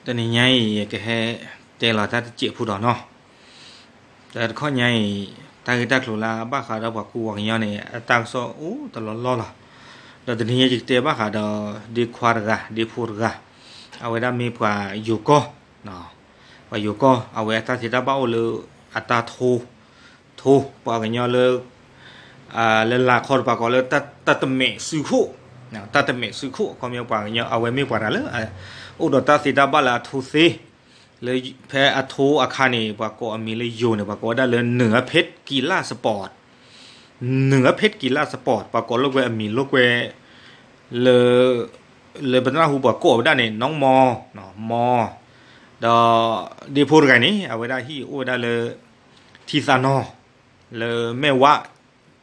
ตอนนี้ไงก็แค่แต่เราถ้าเจ็บผู้ดอกเนาะแต่ข้อใหญ่ตาคือตาคลุลาบ้าขาดบอกกูว่าอย่างนี้ตาโซโอ้ตลอดล้อละแต่ตอนนี้จิตเตบ้าขาดดีควาร์กะดีพูร์กะเอาไว้ได้มีกว่าอยู่ก็เนาะว่าอยู่ก็เอาไว้ตาที่ตาบ้าเลยอัตราทูปากอย่างเลยเลลาคอร์ปากเลยตัดเมสุขุเนาะตัดเมสุขุความยาวปากอย่างเอาไว้มีกว่านั้นเลยอุดรตาสีดาบาลาทูซีเลยแพ้อัทูอาคานีปากก็มีเลยอยู่เนี่ยปากก็ได้เลยเหนือเพชรกีฬาสปอร์ตเหนือเพชรกีฬาสปอร์ตปากก็ลูกเวมีลูกเวเลยบรรดาหูปากก็ได้เนี่ยน้องมอเนาะมอดอดีพูดกันนี้เอาไว้ได้ที่อุได้เลยทีซานอเลยแม่วะ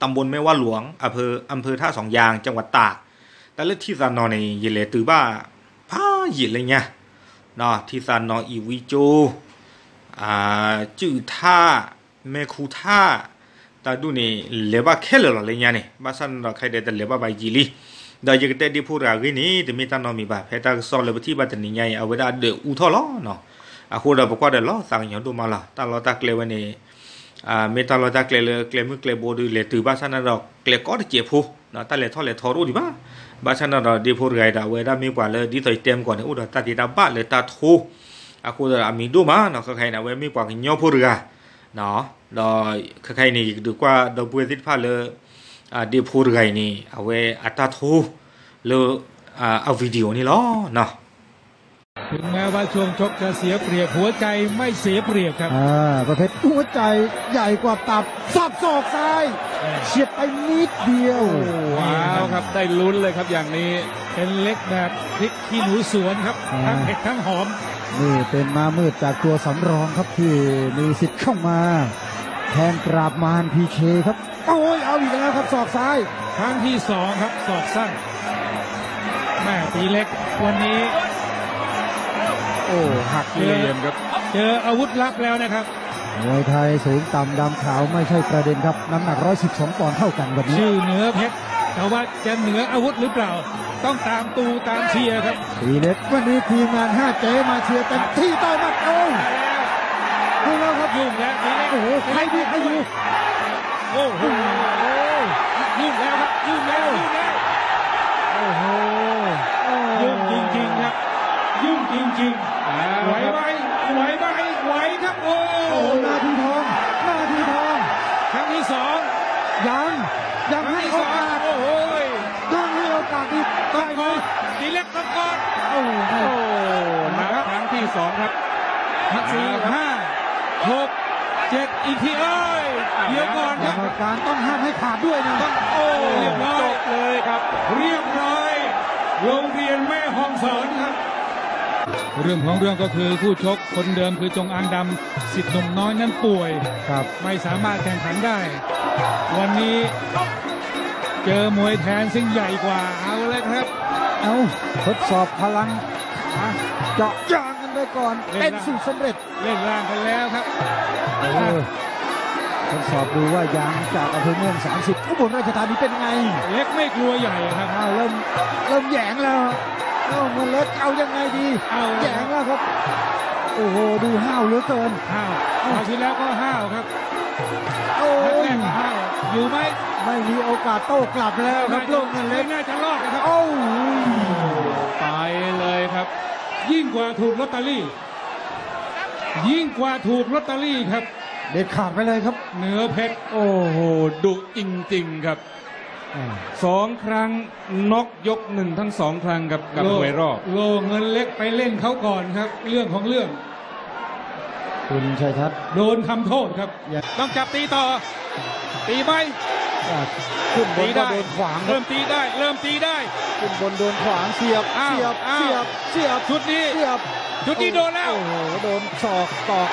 ตำบลแม่วะหลวงอำเภอท่าสองยางจังหวัดตากแต่เรื่องทีซานอในยิเลตือบ้าพาหยิดเลยเนี่ยเนาะที่ซานนออีวิโจจื้อท่าแม่คูท่าตาดูนี่เลบะแค่เลยเลยเนี่ยนี่บ้านสันเราใครได้แต่เลบะใบจีรีเดี๋ยวยังแต่ดีพูดอะไรนี่แต่ไม่ตานอมีแบบเพตาสอนเลยที่บ้านตันนี่ใหญ่เอาไว้ได้เดืออุทอล้อเนาะคนเราบอกว่าเดี๋ยวล้อสั่งอย่างดูมาละตาเราตาเกลวันนี้เมตาเราตาเกลเลยเกลมือเกลโบดูเลยตื่นบ้านสันเราเกลก็ได้เจ็บผู้เนาะตาเลยทอรู้ดีบ้าบ้านฉันเราดีพูดไงดาวเวลามีกว่าเลยดีต่อยเต็มก่อนเนี่ยอุดรตาดีดาบ้าเลยตาทูคุณเรามีดูมาเนาะใครนะเวมีกว่าเงี้ยพูดเรือเนาะเราใครนี่ดูกว่าเราบุญติดพลาดเลยดีพูดไงนี่เอาไว้อัตาทูเลยเอาวิดีโอนี่ล้อเนาะถึงแม้ว่าช่วงชกจะเสียเปรียบหัวใจไม่เสียเปรียบครับประเภทหัวใจใหญ่กว่าตับสับศอกซ้ายเฉียดไปนิดเดียวว้าวครับได้ลุ้นเลยครับอย่างนี้เป็นเล็กแบบพริกขี้หนูสวนครับทั้งเผ็ดทั้งหอมนี่เป็นมามืดจากตัวสำรองครับที่มีสิทธิ์เข้ามาแทนกราบมารพีเคครับโอ้ยเอาอีกแล้วครับศอกซ้ายครั้งที่สองครับศอกสั้นแม่ตีเล็กวันนี้โอ้หักเหลี่ยมครับเจออาวุธลับแล้วนะครับมวยไทยสูงต่ำดำขาวไม่ใช่ประเด็นครับน้ำหนัก112ปอนด์เท่ากันวันนี้ชื่อเหนือเพชรแต่ว่าจะเหนืออาวุธหรือเปล่าต้องตามเชียร์ครับตีเล็กวันนี้ทีมงาน5เจ๊มาเชียร์เต็มที่ต่อมาโอ้ดูแล้วครับยุ่งแล้วตีเล็กโอ้โหใครดีใครอยู่โอ้โหยุ่งแล้วครับยุ่งแล้วโอ้โหยุ่งจริงๆครับยุ่งจริงๆไหวไหมไหวครับโอ้นาทีทองครั้งที่สองยังให้โอกาสโอ้โหยังให้โอกาสอีกได้ไหมตีเล็กตะกอนโอ้นะครับครั้งที่สองครับ4 5 6 7อีกทีเดี๋ยวก่อนครับกรรมการต้องห้ามให้ขาดด้วยนะโอ้เรียบร้อยจบเลยครับเรียบร้อยโรงเรียนแม่ฮ่องสอนครับเรื่องของเรื่องก็คือคู่ชกคนเดิมคือจงอางดำสิทธิ์หนุ่มน้อยนั้นป่วยครับไม่สามารถแข่งขันได้วันนี้เจอมวยแทนซึ่งใหญ่กว่าเอาเลยครับเอาทดสอบพลังเจาะยางกันไปก่อนเป็นสูตรสำเร็จเล่นล่างกันแล้วครับทดสอบดูว่ายางจากอำเภอเมือง30อุบลราชธานีเป็นไงเล็กไม่กลัวใหญ่ครับเริ่มแหยงแล้วมันเล็กเอายังไงดีแหยงแล้วครับโอ้โหดูห้าวเหลือเกินห้าวทีแล้วก็ห้าวครับโอ้ยห้าวอยู่ไหมไม่มีโอกาสโต้กลับแล้วครับลูกเงินเล็กน่าจะรอดนะครับโอ้ไปเลยครับยิ่งกว่าถูกลอตเตอรี่ครับเด็ดขาดไปเลยครับเหนือเพชรโอ้โหดุจริงๆครับ2 ครั้งน็อกยก1ทั้ง2 ครั้งกับมวยรอบโลเงินเล็กไปเล่นเขาก่อนครับเรื่องของเรื่องคุณชัยทัศน์โดนทำโทษครับต้องจับตีต่อตีไหมขึ้นบนก็โดนขวางเริ่มตีได้ขึ้นบนโดนขวางเสียบชุดนี้โดนแล้วโอ้โหโดนศอกตอก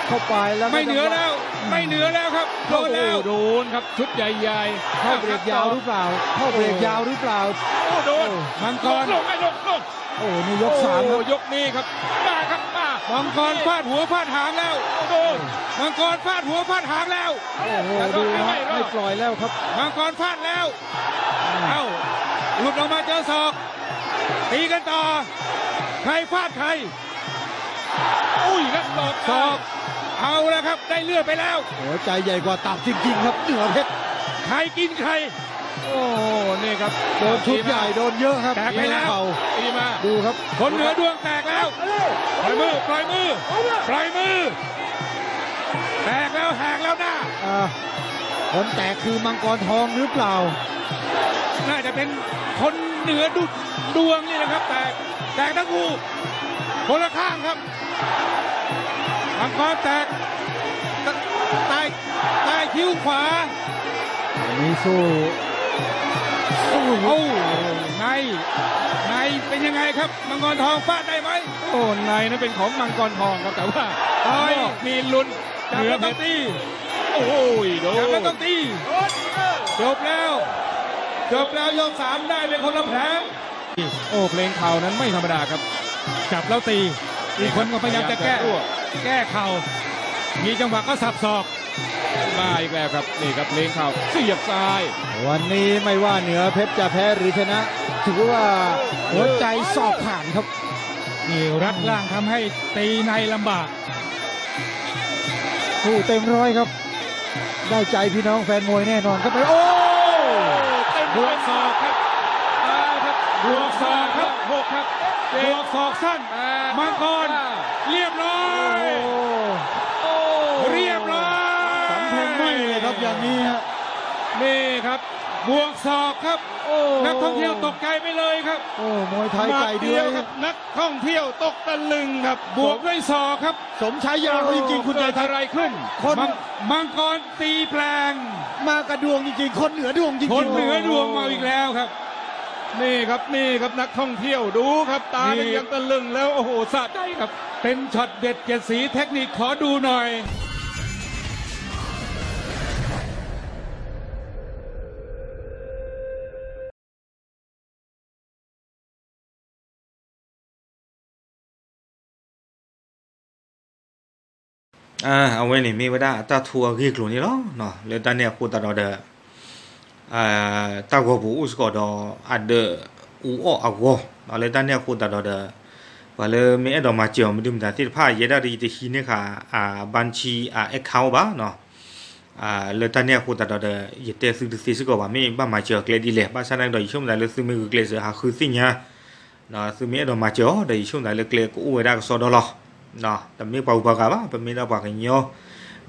เข้าไปแล้วไม่เหนือแล้วครับโดนแล้วโดนครับชุดใหญ่ๆเข้าเบรกยาวหรือเปล่าโอ้โดนมังกรลงโอ้นี่ยก3ครับยกนี้ครับมาครับมังกรฟาดหัวฟาดหางแล้วโดนมังกรฟาดหัวฟาดหางแล้วโอ้โหดูไม่ปล่อยแล้วครับมังกรฟาดแล้วหลุดออกมาเจอศอกตีกันต่อใครฟาดใคร อุ้ยครับศอกเอาแล้วครับได้เลือดไปแล้วหัวใจใหญ่กว่าตับจริงๆครับเหนือเพชรใครกินใครโอ้นี่ครับโดนชุดใหญ่โดนเยอะครับแตกไปแล้วดูครับคนเหนือดวงแตกแล้วปล่อยมือแตกแล้วแหกแล้วหน้าคนแตกคือมังกรทองหรือเปล่าน่าจะเป็นคนเหนือดวงนี่นะครับแตกทั้งคู่คนละข้างครับมังกรแตกใต้คิ้วขวามีสู้โอ้ในเป็นยังไงครับมังกรทองฟาดได้ไหมโอ้ในนั้นเป็นของมังกรทองครับแต่ว่ามีลุ้นจับแล้วต้องตีโอ้ยจับแล้วต้องตีจบแล้วยก3ได้เป็นคนละแผลโอ้เพลงเข่านั้นไม่ธรรมดาครับจับแล้วตีอีกคนก็พยายามจะแก้เข่ามีจังหวะก็สับศอกมาอีกแล้วครับนี่ครับเพลงเข่าเสียบซ้ายวันนี้ไม่ว่าเหนือเพชรจะแพ้หรือชนะถือว่าหัวใจสอบผ่านครับนี่รัดล่างทำให้ตีในลำบากผู้เต็มร้อยครับได้ใจพี่น้องแฟนมวยแน่นอนครับไปโอ้เต็มบวกศอกครับบวกศอกครับ6ครับบวกศอกสั้นมังกรเรียบร้อยสำเพ็งไม่เลยครับอย่างนี้ฮะนี่ครับบวกศอกครับนักท่องเที่ยวตกใจไปเลยครับมวยไทยใจเดียวครับนักท่องเที่ยวตกตะลึงครับบวกด้วยศอกครับสมฉายาจริงๆคุณใจอะไรขึ้นมังกรตีแปลงมากระดวงจริงๆคนเหนือดวงจริงๆคนเหนือดวงมาอีกแล้วครับนี่ครับนักท่องเที่ยวดูครับตายังตะลึงแล้วโอ้โหสะใจครับเป็นช็อตเด็ด7สีเทคนิคขอดูหน่อยเอาไว้นี่มีไว้ได้ตาทัวร์กี่กลุ่มนี่เนาะเลยตอนเนี้ยพูดตลอดตากบูอุสกอดอัดอูออากเนาะเลยตอนเนี้ยพูดตลอดว่าเลยมีไอ้ดอกมาเจียวไม่ดื่มแต่ที่ผ้าเยดาดีที่ที่นี่ค่ะบัญชีแอคเคาท์บ้าเนาะเลยตอนเนี้ยพูดตลอดเยเตซื้อก็ว่าไม่บ้ามาเจียวเกลดีเลยบ้านฉันนั่งดอยช่วงไหนเลยซื้อมือเกลเสือหาคือสิ่งเนี้ยเนาะซื้อมีไอ้ดอกมาเจียวดอยช่วงไหนเลยเกลก็อู้ไว้ได้ก็สอดล้อเนาะแต่ไม่เป่าปากกาบ้าเป็นไม่ได้ปากอย่างเงี้ย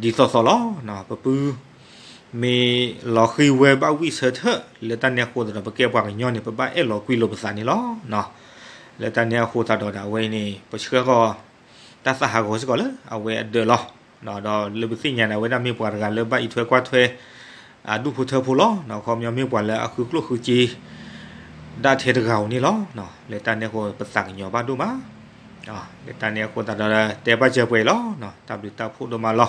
ดีสอล้อเนาะปื้อมีหลอกคือเว็บวิเศษเถอะเลยตอนเนี้ยคนเราไปเก็บปากอย่างเงี้ยเนี่ยไปบ้าหลอกคุยลบภาษานี่ล้อเนาะเลยตอนเนี้ยคนตัดดอกเอาไว้นี่ไปเชื่อก็ตัดสหก็สก็เลยเอาไว้เดือดล้อเนาะดอกเลยไปสิ่งอย่างเอาไว้ได้มีปากกันเลยบ้าอีถ้วยกว่าถ้วยดูผู้เธอผู้ล้อเนาะความยังมีปากเลยคือกลัวคือจีได้เทเก่านี่ล้อเนาะเลยตอนเนี้ยคนภาษาอย่างเงี้ยบ้าดูมาเดี๋ยวตอนนี้คนตัดเราแต่ป้าเจอไปล้อเนาะตามดูตาพูดออกมาล้อ